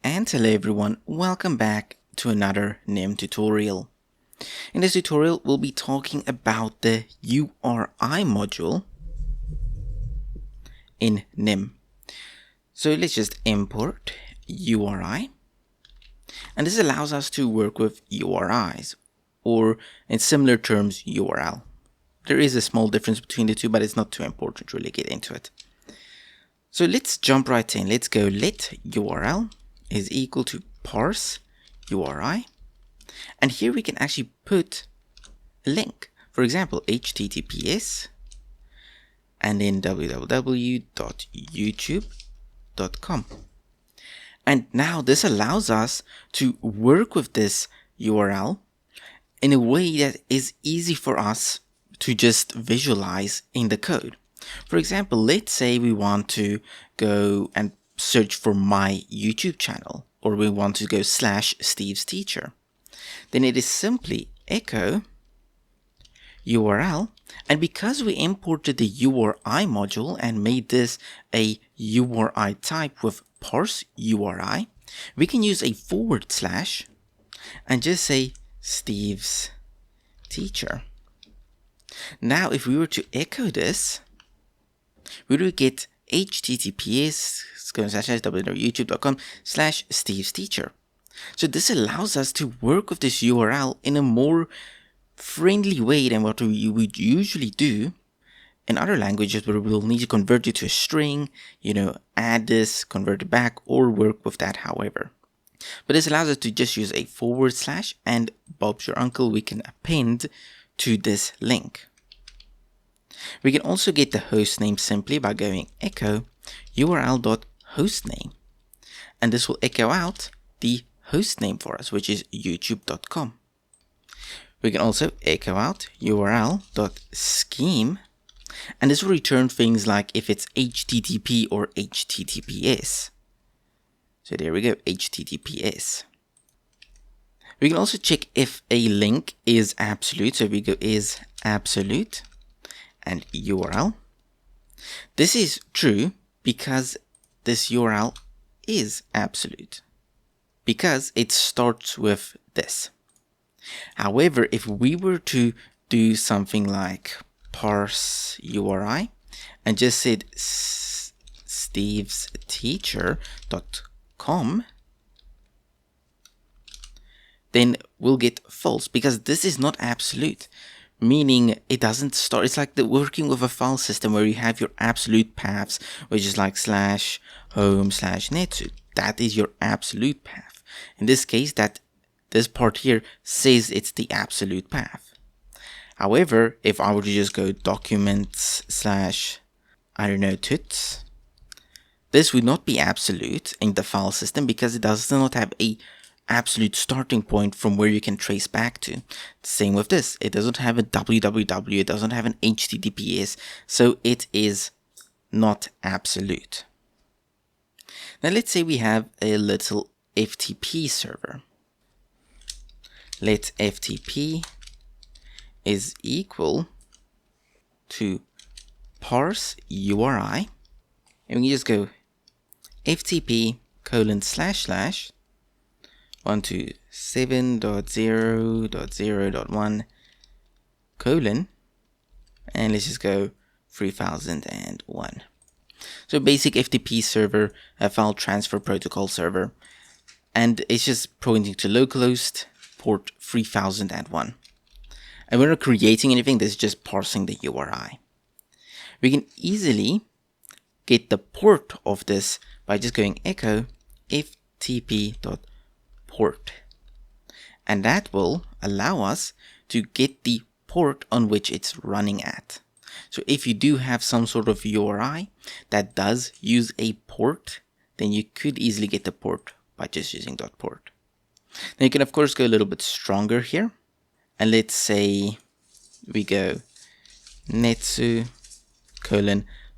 And hello everyone, welcome back to another nim tutorial. In this tutorial, we'll be talking about the URI module in nim. So let's just import URI. And this allows us to work with URIs, or in similar terms, URL. There is a small difference between the two, but it's not too important to really get into it. So let's jump right in. Let's go let URL is equal to parse URI. And here we can actually put a link. For example, https and then www.youtube.com. And now this allows us to work with this URL in a way that is easy for us to just visualize in the code. For example, let's say we want to go and search for my YouTube channel, or we want to go /Steve's teacher. Then it is simply echo URL, and because we imported the URI module and made this a URI type with parse URI, we can use a / and just say Steve's teacher. Now if we were to echo this, we would get https://www.youtube.com/Steve's teacher. So this allows us to work with this URL in a more friendly way than what we would usually do in other languages, where we'll need to convert it to a string, add this, convert it back, or work with that however. But this allows us to just use a / and Bob's your uncle we can append to this link. We can also get the host name simply by going echo url.hostname, and this will echo out the host name for us, which is youtube.com. We can also echo out url.scheme, and this will return things like if it's HTTP or HTTPS. So there we go, HTTPS. We can also check if a link is absolute. So we go is absolute and URL. This is true because this URL is absolute, because it starts with this. However, if we were to do something like parse URI and just said stevesteacher.com, then we'll get false, because this is not absolute, meaning it doesn't start. It's like working with a file system where you have your absolute paths, which is like /home/net. That is your absolute path. In this case, this part here says it's the absolute path. However, if I were to just go documents /tuts, this would not be absolute in the file system because it does not have a absolute starting point from where you can trace back to. Same with this. It doesn't have a www, it doesn't have an HTTPS, so it is not absolute. Now let's say we have a little FTP server. Let FTP is equal to parse URI, and we just go FTP : /127.0.0.1 : and let's just go 3001. So basic FTP server, a file transfer protocol server, and it's just pointing to localhost port 3001. And we're not creating anything, this is just parsing the URI. We can easily get the port of this by just going echo ftp.port, and that will allow us to get the port on which it's running at. So if you do have some sort of URI that does use a port, then you could easily get the port by just using .port. Now you can of course go a little bit stronger here, and let's say we go netsu :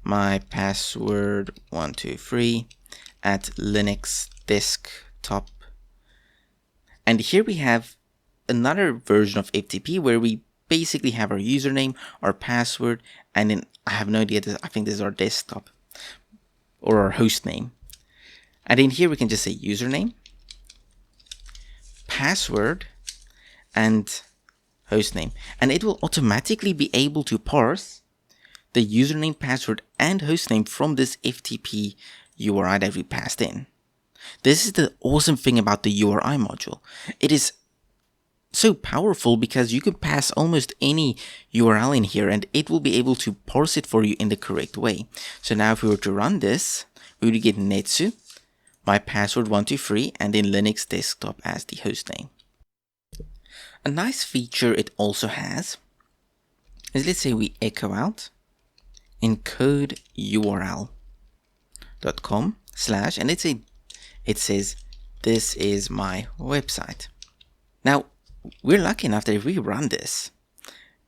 my password 123 at Linux desktop. And here we have another version of FTP where we basically have our username, our password, and then I have no idea, I think this is our desktop or our host name. And in here we can just say username, password, and hostname. And it will automatically be able to parse the username, password, and hostname from this FTP URI that we passed in. This is the awesome thing about the URI module. It is so powerful because you can pass almost any URL in here and it will be able to parse it for you in the correct way. So now if we were to run this, we would get netsu, my password 123, and then Linux desktop as the hostname. A nice feature it also has is, let's say we echo out encode url.com/ and let's say it says this is my website. Now we're lucky enough that if we run this,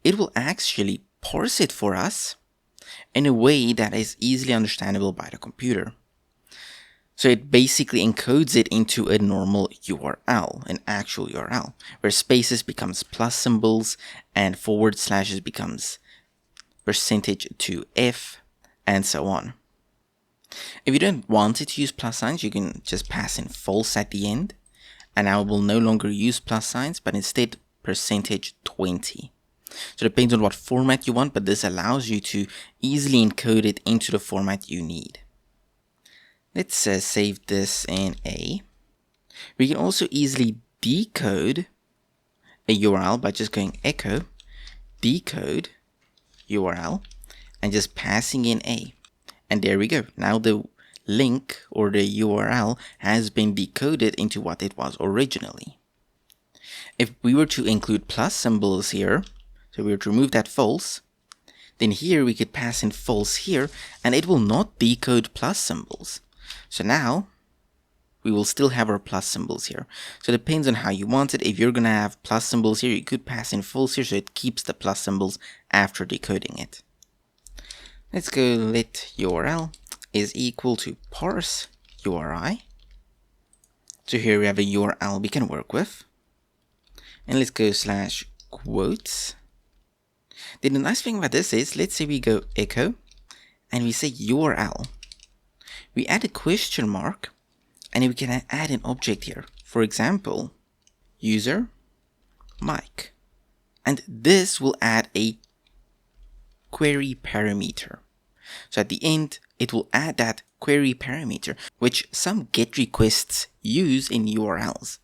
it will actually parse it for us in a way that is easily understandable by the computer. So it basically encodes it into a normal URL, an actual URL, where spaces becomes plus symbols and forward slashes becomes %2f and so on. If you don't want it to use plus signs, you can just pass in false at the end, and now it will no longer use plus signs, but instead %20. So it depends on what format you want, but this allows you to easily encode it into the format you need. Let's save this in A. We can also easily decode a URL by just going echo decode URL and just passing in A. And there we go. Now the link or the URL has been decoded into what it was originally. If we were to include plus symbols here, so we were to remove that false, then here we could pass in false here and it will not decode plus symbols. So now we will still have our plus symbols here. So it depends on how you want it. If you're going to have plus symbols here, you could pass in false here so it keeps the plus symbols after decoding it. Let's go let URL is equal to parse URI. So here we have a URL we can work with. And let's go /quotes. Then the nice thing about this is, let's say we go echo and we say URL. We add a question mark and we can add an object here. For example, user mic. And this will add a query parameter. So at the end, it will add that query parameter, which some GET requests use in URLs.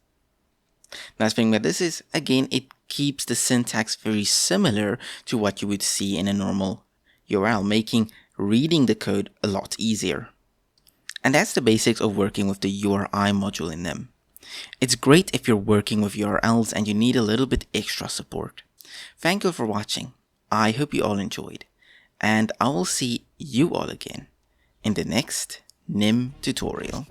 Nice thing about this is, again, it keeps the syntax very similar to what you would see in a normal URL, making reading the code a lot easier. And that's the basics of working with the URI module in them. It's great if you're working with URLs and you need a little bit extra support. Thank you for watching. I hope you all enjoyed. And I will see you all again in the next NIM tutorial.